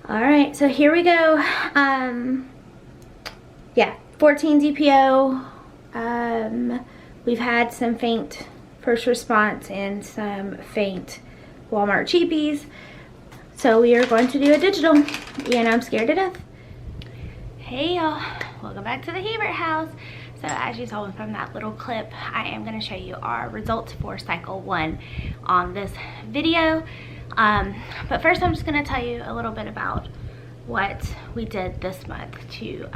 All right, so here we go. Yeah, 14 DPO. We've had some faint first response and some faint Walmart cheapies. So we are going to do a digital, and I'm scared to death. Hey y'all, welcome back to the Hebert house. So as you saw from that little clip, I am going to show you our results for cycle 1 on this video. But first I'm just going to tell you a little bit about what we did this month to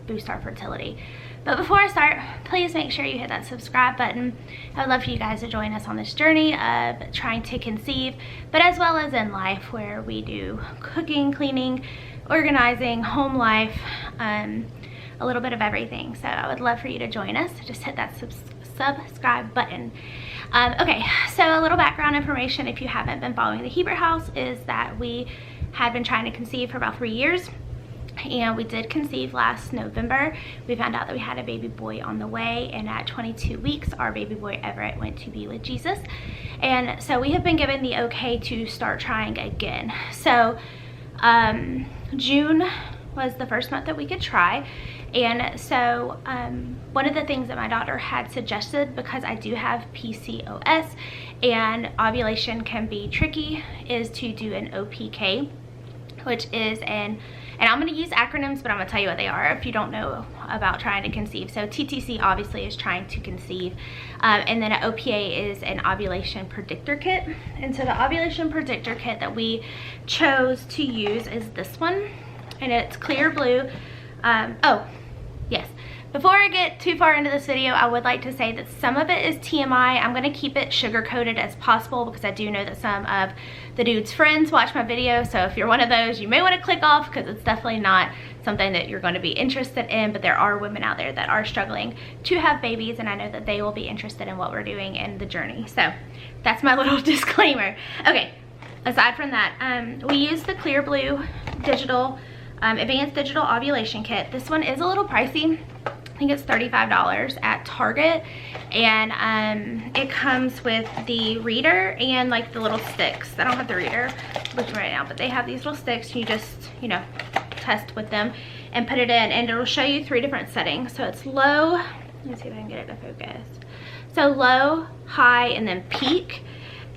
boost our fertility. But before I start, please make sure you hit that subscribe button. I would love for you guys to join us on this journey of trying to conceive, but as well as in life, where we do cooking, cleaning, organizing, home life, a little bit of everything. So I would love for you to join us. Just hit that subscribe button. Okay, so a little background information if you haven't been following the Hebert house is that we had been trying to conceive for about 3 years. And we did conceive last November. We found out that we had a baby boy on the way, and at 22 weeks our baby boy Everett went to be with Jesus. And so we have been given the okay to start trying again. So June was the first month that we could try. And so one of the things that my doctor had suggested, because I do have PCOS and ovulation can be tricky, is to do an OPK, which is and I'm going to use acronyms, but I'm going to tell you what they are if you don't know about trying to conceive. So TTC obviously is trying to conceive, and then an OPA is an ovulation predictor kit. And so the ovulation predictor kit that we chose to use is this one, and it's clear blue. Oh yes, before I get too far into this video, I would like to say that some of it is TMI. I'm going to keep it sugar coated as possible because I do know that some of the dude's friends watch my video. So if you're one of those, you may want to click off because it's definitely not something that you're going to be interested in. But there are women out there that are struggling to have babies, and I know that they will be interested in what we're doing and the journey. So that's my little disclaimer. Okay, aside from that, we use the clear blue digital advanced digital ovulation kit. This one is a little pricey. I think it's $35 at Target, and it comes with the reader and like the little sticks. I don't have the reader looking right now, but they have these little sticks. You just, you know, test with them and put it in, and it'll show you 3 different settings. So it's low, let me see if I can get it to focus. So low, high, and then peak.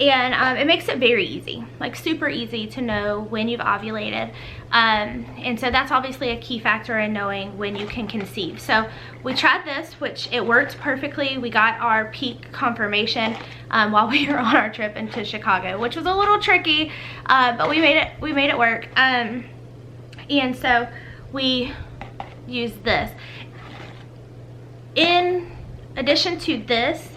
And it makes it very easy, like super easy to know when you've ovulated. And so that's obviously a key factor in knowing when you can conceive. So we tried this, which it worked perfectly. We got our peak confirmation while we were on our trip into Chicago, which was a little tricky, but we made it work. And so we used this. In addition to this,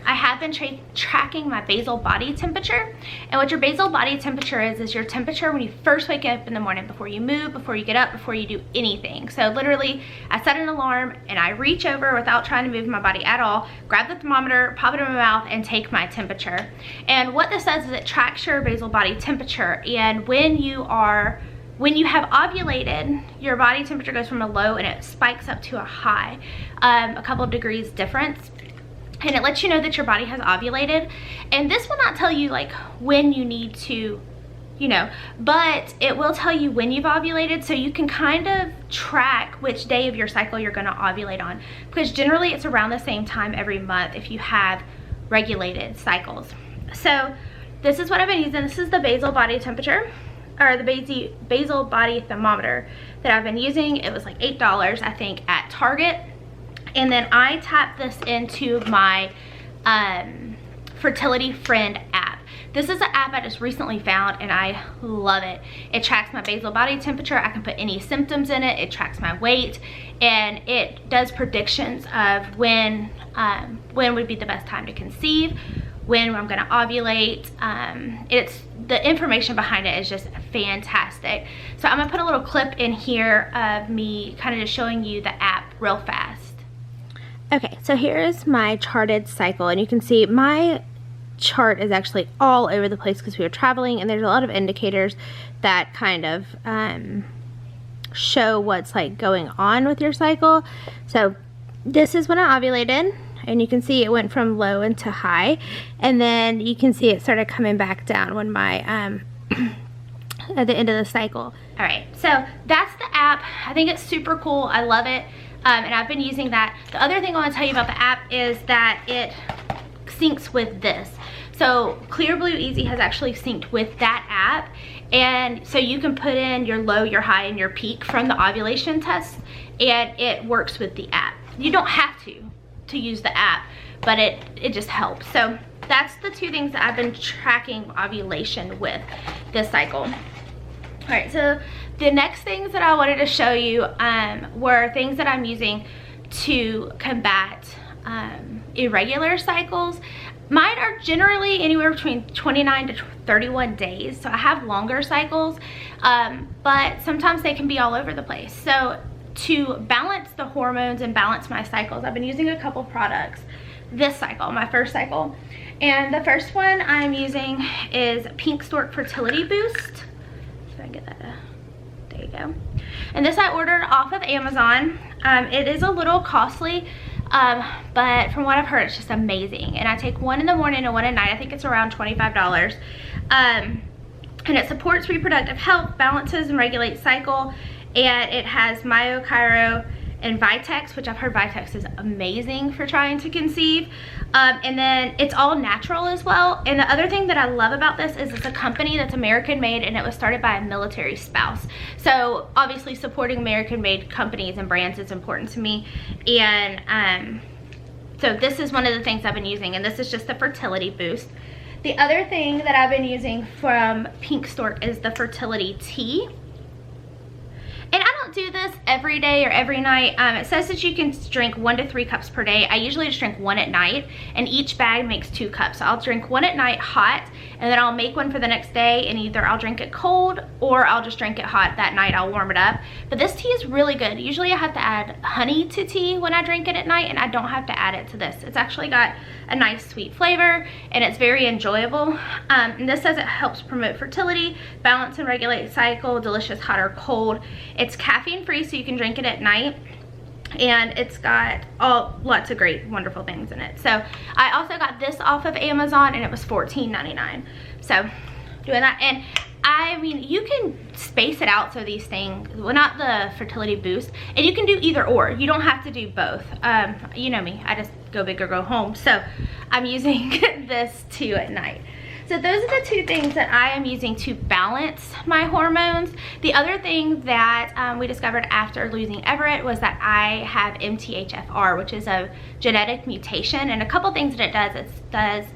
I have been tracking my basal body temperature. And what your basal body temperature is your temperature when you first wake up in the morning, before you move, before you get up, before you do anything. So literally, I set an alarm and I reach over without trying to move my body at all, grab the thermometer, pop it in my mouth, and take my temperature. And what this does is it tracks your basal body temperature. And when you have ovulated, your body temperature goes from a low and it spikes up to a high, a couple of degrees difference. And it lets you know that your body has ovulated. And this will not tell you like when you need to, you know, but it will tell you when you've ovulated, so you can kind of track which day of your cycle you're going to ovulate on, because generally it's around the same time every month if you have regulated cycles. So this is what I've been using. This is the basal body temperature, or the basal body thermometer that I've been using. It was like $8, I think, at Target. And then I tap this into my Fertility Friend app. This is an app I just recently found, and I love it. It tracks my basal body temperature. I can put any symptoms in it. It tracks my weight, and it does predictions of when would be the best time to conceive, when I'm gonna ovulate. It's the information behind it is just fantastic. So I'm gonna put a little clip in here of me kind of just showing you the app real fast. Okay, so here is my charted cycle, and you can see my chart is actually all over the place because we were traveling, and there's a lot of indicators that kind of show what's like going on with your cycle. So this is when I ovulated, and you can see it went from low into high, and then you can see it started coming back down when my at the end of the cycle. All right, so that's the app. I think it's super cool. I love it, and I've been using that. The other thing I want to tell you about the app is that it syncs with this. So Clear Blue Easy has actually synced with that app, and so you can put in your low, your high, and your peak from the ovulation test, and it works with the app. You don't have to use the app, but it just helps. So that's the two things that I've been tracking ovulation with this cycle. All right, so the next things that I wanted to show you were things that I'm using to combat irregular cycles. Mine are generally anywhere between 29 to 31 days, so I have longer cycles, but sometimes they can be all over the place. So to balance the hormones and balance my cycles, I've been using a couple products this cycle, my first cycle. And the first one I'm using is Pink Stork Fertility Boost. So I get that, there you go. And this I ordered off of Amazon. It is a little costly, but from what I've heard, it's just amazing. And I take one in the morning and one at night. I think it's around $25. And it supports reproductive health, balances and regulates cycle. And it has MyoChiro and Vitex, which I've heard Vitex is amazing for trying to conceive. And then it's all natural as well. And the other thing that I love about this is it's a company that's American made, and it was started by a military spouse. So obviously supporting American made companies and brands is important to me. And so this is one of the things I've been using, and this is just the fertility boost. The other thing that I've been using from Pink Stork is the fertility tea. And I don't do this every day or every night. It says that you can drink 1 to 3 cups per day. I usually just drink 1 at night, and each bag makes 2 cups. So I'll drink 1 at night hot, and then I'll make one for the next day, and either I'll drink it cold or I'll just drink it hot that night. I'll warm it up. But this tea is really good. Usually I have to add honey to tea when I drink it at night, and I don't have to add it to this. It's actually got a nice sweet flavor, and it's very enjoyable. And this says it helps promote fertility, balance and regulate cycle, delicious hot or cold. It's caffeine free, so you can drink it at night, and it's got lots of great wonderful things in it. So I also got this off of Amazon, and it was $14.99. So doing that, and I mean, you can space it out, so these things, well, not the fertility boost, and you can do either or. You don't have to do both. You know me, I just go big or go home. So I'm using this too at night. So those are the two things that I am using to balance my hormones. The other thing that we discovered after losing Everett was that I have MTHFR, which is a genetic mutation. And a couple things that it does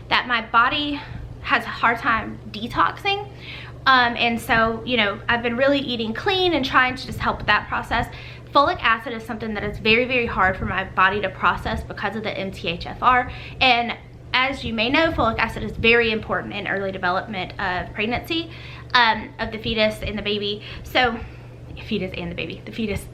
that my body has a hard time detoxing. And so, you know, I've been really eating clean and trying to just help with that process. Folic acid is something that is very, very hard for my body to process because of the MTHFR. And as you may know, folic acid is very important in early development of pregnancy, of the fetus and the baby. So, fetus and the baby, the fetus,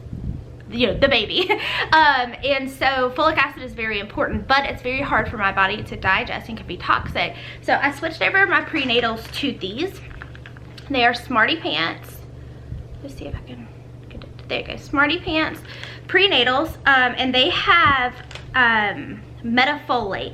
you know, the baby. And so folic acid is very important, but it's very hard for my body to digest and can be toxic. So I switched over my prenatals to these. They are Smarty Pants. Let's see if I can get it. There you go, Smarty Pants prenatals, and they have metafolate,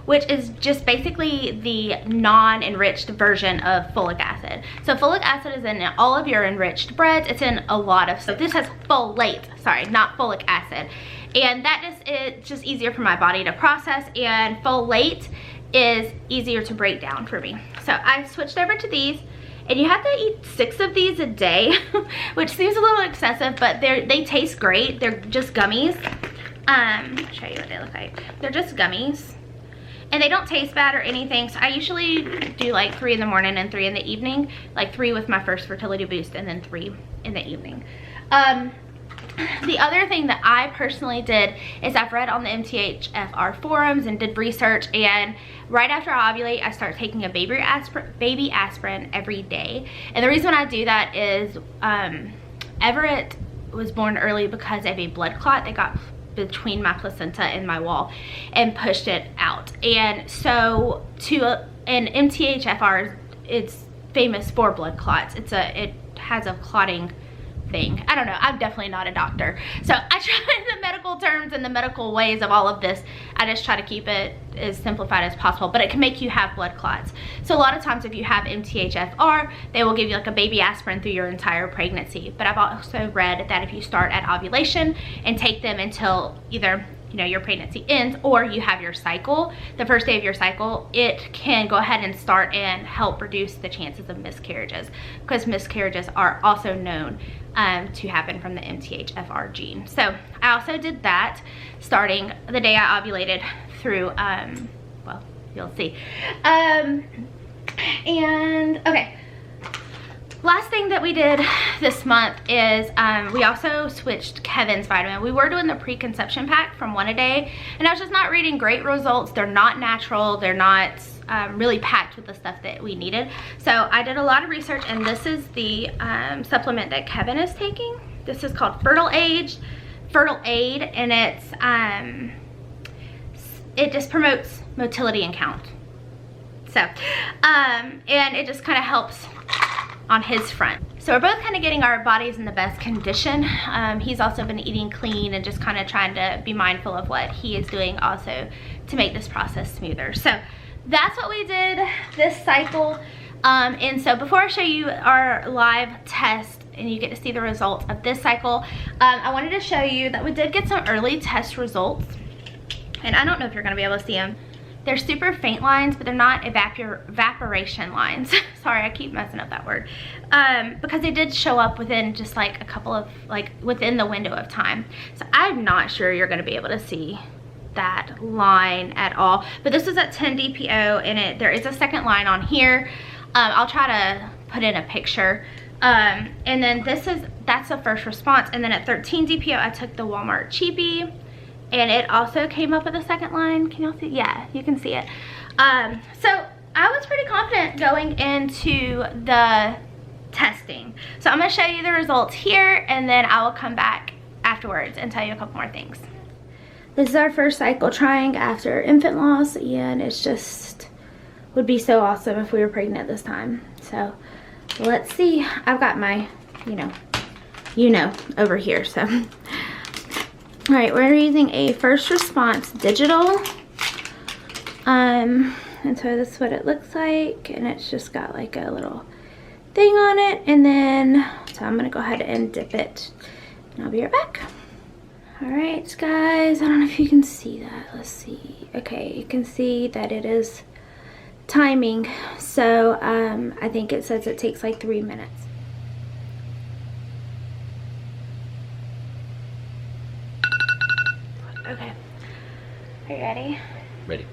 which is just basically the non-enriched version of folic acid. So folic acid is in all of your enriched breads. It's in a lot of, so this has folate, sorry, not folic acid. And that is just easier for my body to process, and folate is easier to break down for me. So I switched over to these, and you have to eat 6 of these a day, which seems a little excessive, but they taste great. They're just gummies. I'll show you what they look like. They're just gummies. And they don't taste bad or anything, so I usually do like 3 in the morning and 3 in the evening. Like 3 with my first fertility boost, and then 3 in the evening. The other thing that I personally did is I've read on the MTHFR forums and did research, and right after I ovulate, I start taking a baby aspirin every day. And the reason I do that is Everett was born early because of a blood clot that got between my placenta and my wall and pushed it out. And so an MTHFR, it's famous for blood clots. It has a clotting thing. I don't know, I'm definitely not a doctor. So I tried the medical terms and the medical ways of all of this. I just try to keep it as simplified as possible, but it can make you have blood clots. So a lot of times if you have MTHFR, they will give you like a baby aspirin through your entire pregnancy. But I've also read that if you start at ovulation and take them until either your pregnancy ends or you have your cycle, the first day of your cycle, it can go ahead and start and help reduce the chances of miscarriages, because miscarriages are also known to happen from the MTHFR gene. So I also did that starting the day I ovulated through, well, you'll see. And okay. Last thing that we did this month is we also switched Kevin's vitamin. We were doing the preconception pack from 1 a day, and I was just not reading great results. They're not natural. They're not really packed with the stuff that we needed. So I did a lot of research, and this is the supplement that Kevin is taking. This is called Fertile Aid, and it just promotes motility and count. So, and it just kind of helps on his front. So we're both kind of getting our bodies in the best condition. He's also been eating clean and just kind of trying to be mindful of what he is doing also to make this process smoother. So that's what we did this cycle. And so before I show you our live test and you get to see the results of this cycle, I wanted to show you that we did get some early test results. And I don't know if you're gonna be able to see them. They're super faint lines, but they're not evaporation lines. Sorry, I keep messing up that word. Because they did show up within just like a couple of, like within the window of time. So I'm not sure you're gonna be able to see that line at all. But this is at 10 DPO, and there is a second line on here. I'll try to put in a picture. And then that's the first response. And then at 13 DPO, I took the Walmart cheapie, and it also came up with a second line. Can y'all see? Yeah, you can see it. So I was pretty confident going into the testing. So I'm gonna show you the results here, and then I will come back afterwards and tell you a couple more things. This is our first cycle trying after infant loss, and it's just would be so awesome if we were pregnant this time. So let's see. I've got my, over here, so. All right, we're using a first response digital. And so this is what it looks like, and it's just got like a little thing on it. And then, so I'm gonna go ahead and dip it, and I'll be right back. All right, guys, I don't know if you can see that. Let's see. Okay, you can see that it is timing. So I think it says it takes like 3 minutes. Okay, are you ready? Ready.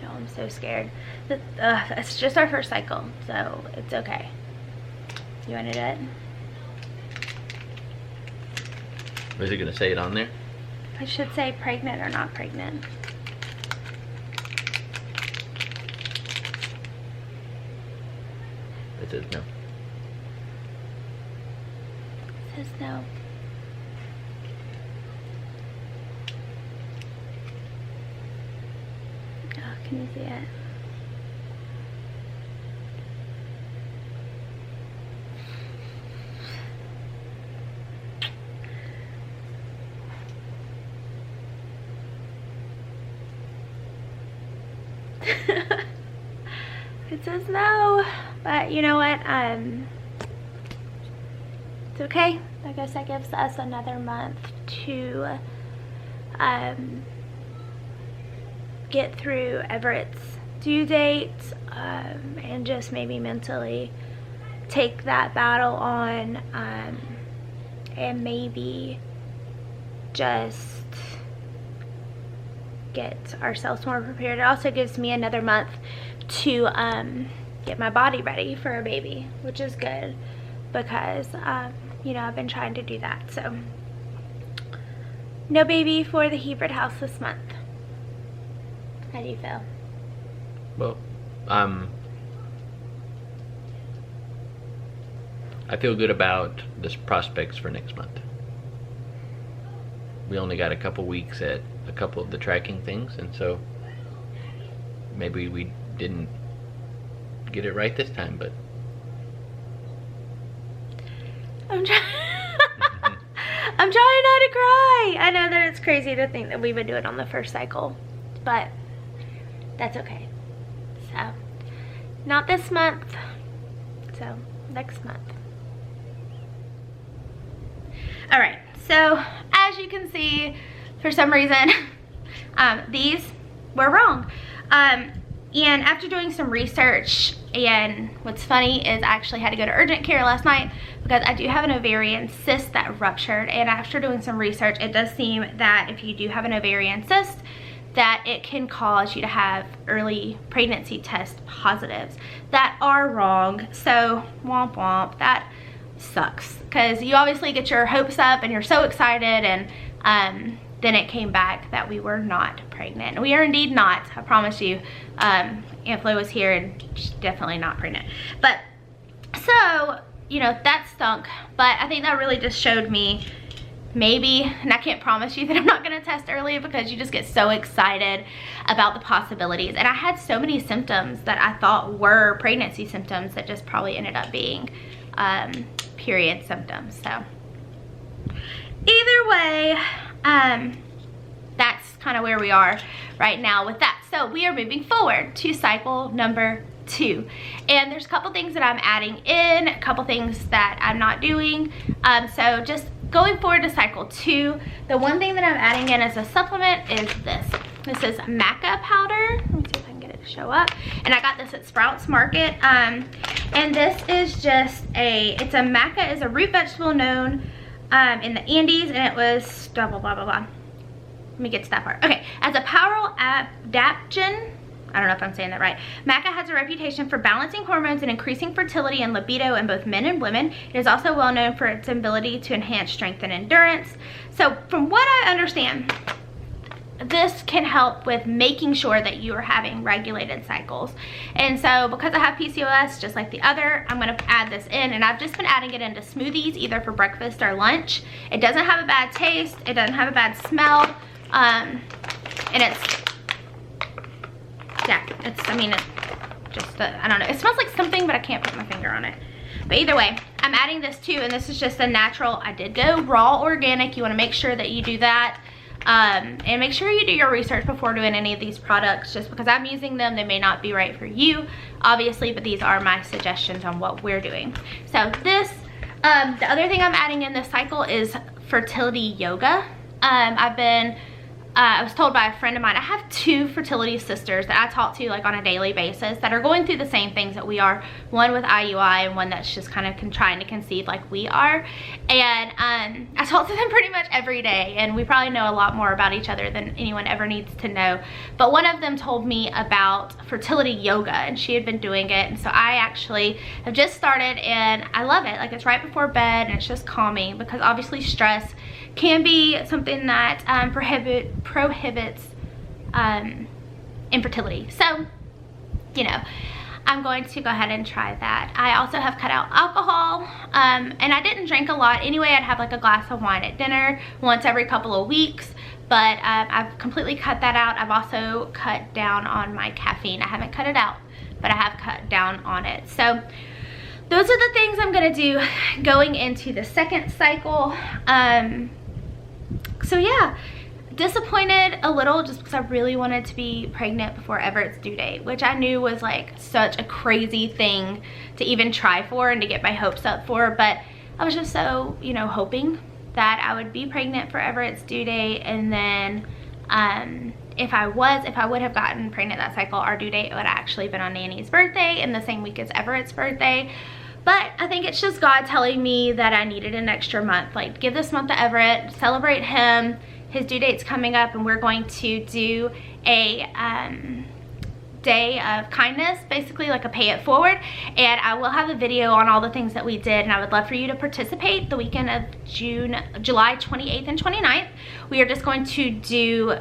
No, I'm so scared. It's just our first cycle, so it's okay. You want to do it? Is it going to say it on there? I should say pregnant or not pregnant. It says no. It says no. Oh, can you see it? It says no, but you know what, it's okay. I guess that gives us another month to get through Everett's due date, and just maybe mentally take that battle on, and maybe just get ourselves more prepared. It also gives me another month to get my body ready for a baby, which is good because I've been trying to do that. So no baby for the Hebert house this month. How do you feel? Well, I feel good about the prospects for next month. We only got a couple weeks at a couple of the tracking things, and so maybe we didn't get it right this time, but I'm trying not to cry. I know that it's crazy to think that we would do it on the first cycle, but that's okay. So, not this month, so next month. All right, so as you can see, for some reason, these were wrong. And after doing some research, and what's funny is I actually had to go to urgent care last night because I do have an ovarian cyst that ruptured, and after doing some research, it does seem that if you do have an ovarian cyst, that it can cause you to have early pregnancy test positives that are wrong. So womp womp, that sucks, because you obviously get your hopes up and you're so excited, and then it came back that we were not pregnant. We are indeed not, I promise you. Aunt Flo was here and she's definitely not pregnant. But so, you know, that stunk, but I think that really just showed me maybe, and I can't promise you that I'm not gonna test early because you just get so excited about the possibilities. And I had so many symptoms that I thought were pregnancy symptoms that just probably ended up being period symptoms. So either way, that's kind of where we are right now with that. So we are moving forward to cycle number 2, and there's a couple things that I'm adding in, a couple things that I'm not doing. So just going forward to cycle 2, the one thing that I'm adding in as a supplement is this. This is maca powder. Let me see if I can get it to show up. And I got this at Sprouts Market. And this is just it's a maca is a root vegetable known in the Andes, and it was blah blah blah blah blah. Let me get to that part. Okay, as a powerful adaptogen, I don't know if I'm saying that right. Maca has a reputation for balancing hormones and increasing fertility and libido in both men and women. It is also well known for its ability to enhance strength and endurance. So from what I understand, this can help with making sure that you are having regulated cycles. And so because I have PCOS just like the other, I'm going to add this in, and I've just been adding it into smoothies either for breakfast or lunch. It doesn't have a bad taste, it doesn't have a bad smell, and I mean, it's just, I don't know, it smells like something, but I can't put my finger on it. But either way, I'm adding this too, and this is just a natural, I did go raw organic. You want to make sure that you do that. And make sure you do your research before doing any of these products. Just because I'm using them, they may not be right for you, obviously, but these are my suggestions on what we're doing. So this, the other thing I'm adding in this cycle is fertility yoga. I was told by a friend of mine, I have 2 fertility sisters that I talk to like on a daily basis that are going through the same things that we are. One with IUI and one that's just kind of trying to conceive like we are. And I talk to them pretty much every day, and we probably know a lot more about each other than anyone ever needs to know. But one of them told me about fertility yoga, and she had been doing it. And so I actually have just started, and I love it. Like, it's right before bed, and it's just calming, because obviously stress can be something that prohibits infertility. So, you know, I'm going to go ahead and try that. I also have cut out alcohol, and I didn't drink a lot anyway. I'd have like a glass of wine at dinner once every couple of weeks, but I've completely cut that out. I've also cut down on my caffeine. I haven't cut it out, but I have cut down on it. So those are the things I'm gonna do going into the second cycle. So yeah, disappointed a little just because I really wanted to be pregnant before Everett's due date, which I knew was like such a crazy thing to even try for and to get my hopes up for. But I was just so, you know, hoping that I would be pregnant for Everett's due date. And then if I would have gotten pregnant that cycle, our due date would have actually been on Nanny's birthday in the same week as Everett's birthday. But I think it's just God telling me that I needed an extra month. Like, give this month to Everett, celebrate him. His due date's coming up, and we're going to do a day of kindness, basically like a pay it forward. And I will have a video on all the things that we did, and I would love for you to participate the weekend of July 28th and 29th. We are just going to do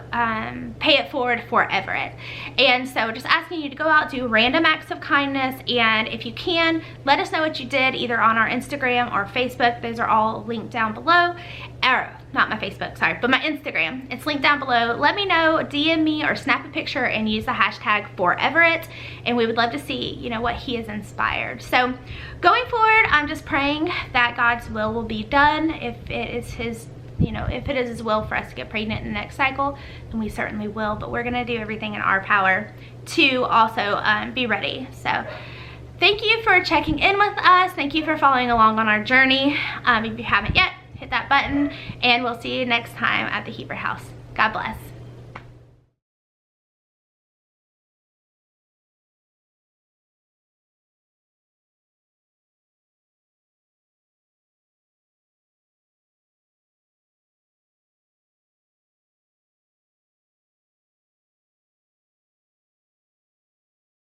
pay it forward for Everett. And so just asking you to go out, do random acts of kindness, and if you can, let us know what you did either on our Instagram or Facebook. Those are all linked down below. Or not my Facebook, sorry, but my Instagram. It's linked down below. Let me know, DM me or snap a picture and use the hashtag for Everett, and we would love to see, you know, what he has inspired. So going forward, I'm just praying that God's will be done. If it is his, you know, if it is His will for us to get pregnant in the next cycle, then we certainly will. But we're gonna do everything in our power to also be ready. So thank you for checking in with us. Thank you for following along on our journey. If you haven't yet, hit that button, and we'll see you next time at the Hebert house. God bless.